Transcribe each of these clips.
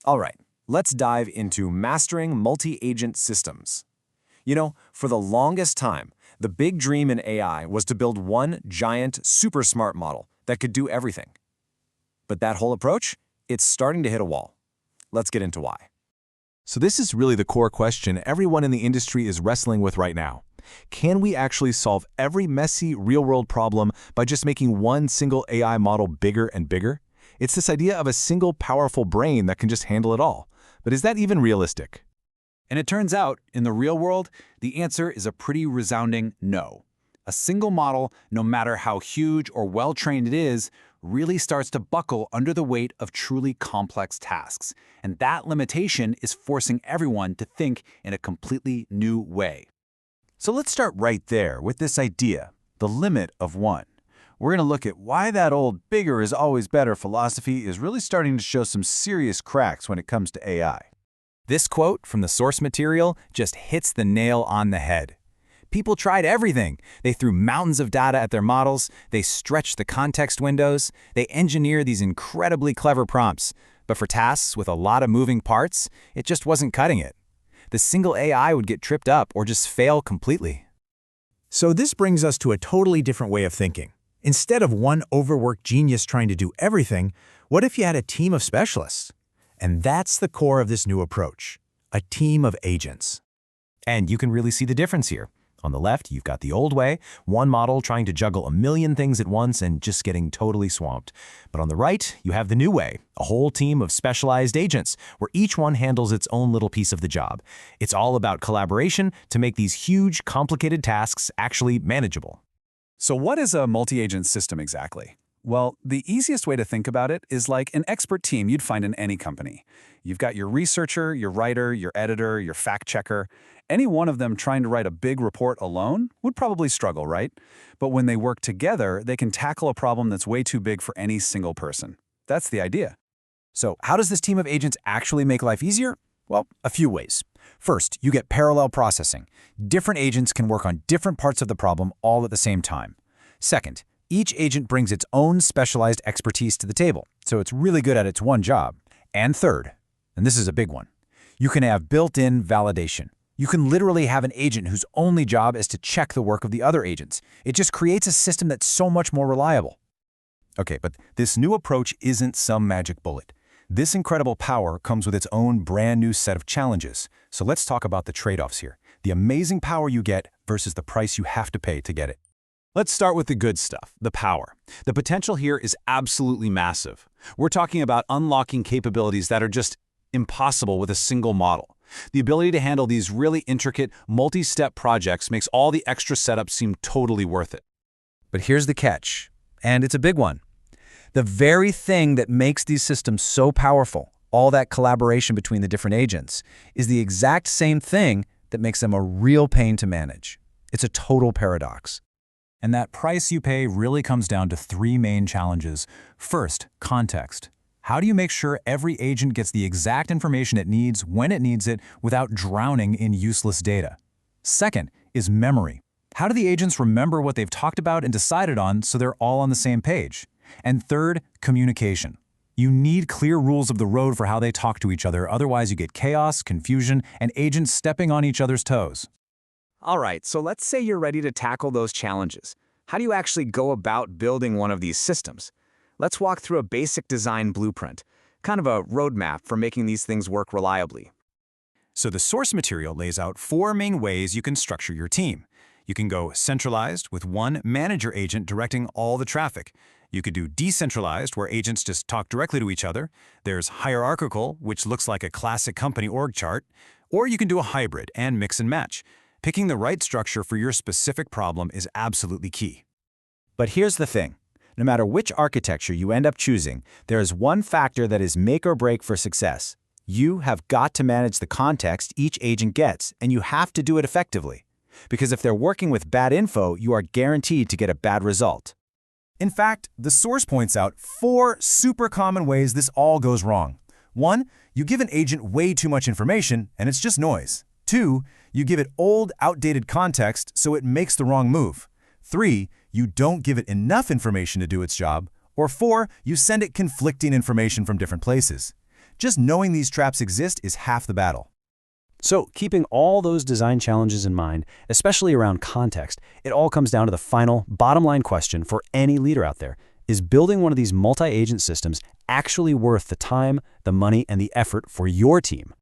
All right, let's dive into mastering multi-agent systems. For the longest time, the big dream in AI was to build one giant, super smart model that could do everything. But that whole approach, it's starting to hit a wall. Let's get into why. So this is really the core question everyone in the industry is wrestling with right now. Can we actually solve every messy, real-world problem by just making one single AI model bigger and bigger? It's this idea of a single powerful brain that can just handle it all. But is that even realistic? And it turns out, in the real world, the answer is a pretty resounding no. A single model, no matter how huge or well-trained it is, really starts to buckle under the weight of truly complex tasks. And that limitation is forcing everyone to think in a completely new way. So let's start right there with this idea, the limit of one. We're going to look at why that old bigger is always better philosophy is really starting to show some serious cracks when it comes to AI. This quote from the source material just hits the nail on the head. People tried everything. They threw mountains of data at their models, they stretched the context windows, they engineered these incredibly clever prompts. But for tasks with a lot of moving parts, it just wasn't cutting it. The single AI would get tripped up or just fail completely. So this brings us to a totally different way of thinking. Instead of one overworked genius trying to do everything, what if you had a team of specialists? And that's the core of this new approach, a team of agents. And you can really see the difference here. On the left, you've got the old way, one model trying to juggle a million things at once and just getting totally swamped. But on the right, you have the new way, a whole team of specialized agents, where each one handles its own little piece of the job. It's all about collaboration to make these huge, complicated tasks actually manageable. So what is a multi-agent system exactly? Well, the easiest way to think about it is like an expert team you'd find in any company. You've got your researcher, your writer, your editor, your fact-checker. Any one of them trying to write a big report alone would probably struggle, right? But when they work together, they can tackle a problem that's way too big for any single person. That's the idea. So how does this team of agents actually make life easier? Well, a few ways. First, you get parallel processing. Different agents can work on different parts of the problem all at the same time. Second, each agent brings its own specialized expertise to the table, so it's really good at its one job. And third, and this is a big one, you can have built-in validation. You can literally have an agent whose only job is to check the work of the other agents. It just creates a system that's so much more reliable. Okay, but this new approach isn't some magic bullet. This incredible power comes with its own brand new set of challenges. So let's talk about the trade-offs here. The amazing power you get versus the price you have to pay to get it. Let's start with the good stuff, the power. The potential here is absolutely massive. We're talking about unlocking capabilities that are just impossible with a single model. The ability to handle these really intricate, multi-step projects makes all the extra setup seem totally worth it. But here's the catch, and it's a big one. The very thing that makes these systems so powerful, all that collaboration between the different agents, is the exact same thing that makes them a real pain to manage. It's a total paradox. And that price you pay really comes down to three main challenges. First, context. How do you make sure every agent gets the exact information it needs when it needs it without drowning in useless data? Second is memory. How do the agents remember what they've talked about and decided on so they're all on the same page? And third, communication. You need clear rules of the road for how they talk to each other, otherwise you get chaos, confusion, and agents stepping on each other's toes. All right, so let's say you're ready to tackle those challenges. How do you actually go about building one of these systems? Let's walk through a basic design blueprint, kind of a roadmap for making these things work reliably. So the source material lays out four main ways you can structure your team. You can go centralized with one manager agent directing all the traffic. You could do decentralized, where agents just talk directly to each other. There's hierarchical, which looks like a classic company org chart. Or you can do a hybrid and mix and match. Picking the right structure for your specific problem is absolutely key. But here's the thing. No matter which architecture you end up choosing, there is one factor that is make or break for success. You have got to manage the context each agent gets, and you have to do it effectively. Because if they're working with bad info, you are guaranteed to get a bad result. In fact, the source points out four super common ways this all goes wrong. 1, you give an agent way too much information, and it's just noise. 2, you give it old, outdated context, so it makes the wrong move. 3, you don't give it enough information to do its job. Or 4, you send it conflicting information from different places. Just knowing these traps exist is half the battle. So, keeping all those design challenges in mind, especially around context, it all comes down to the final, bottom-line question for any leader out there. Is building one of these multi-agent systems actually worth the time, the money, and the effort for your team?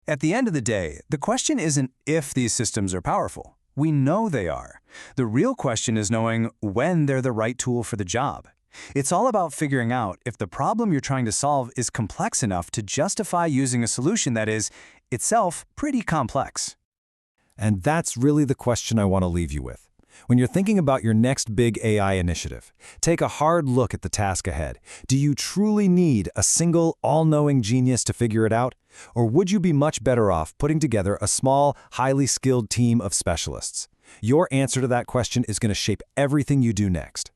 At the end of the day, the question isn't if these systems are powerful. We know they are. The real question is knowing when they're the right tool for the job. It's all about figuring out if the problem you're trying to solve is complex enough to justify using a solution that is, itself, pretty complex. And that's really the question I want to leave you with. When you're thinking about your next big AI initiative, take a hard look at the task ahead. Do you truly need a single, all-knowing genius to figure it out? Or would you be much better off putting together a small, highly skilled team of specialists? Your answer to that question is going to shape everything you do next.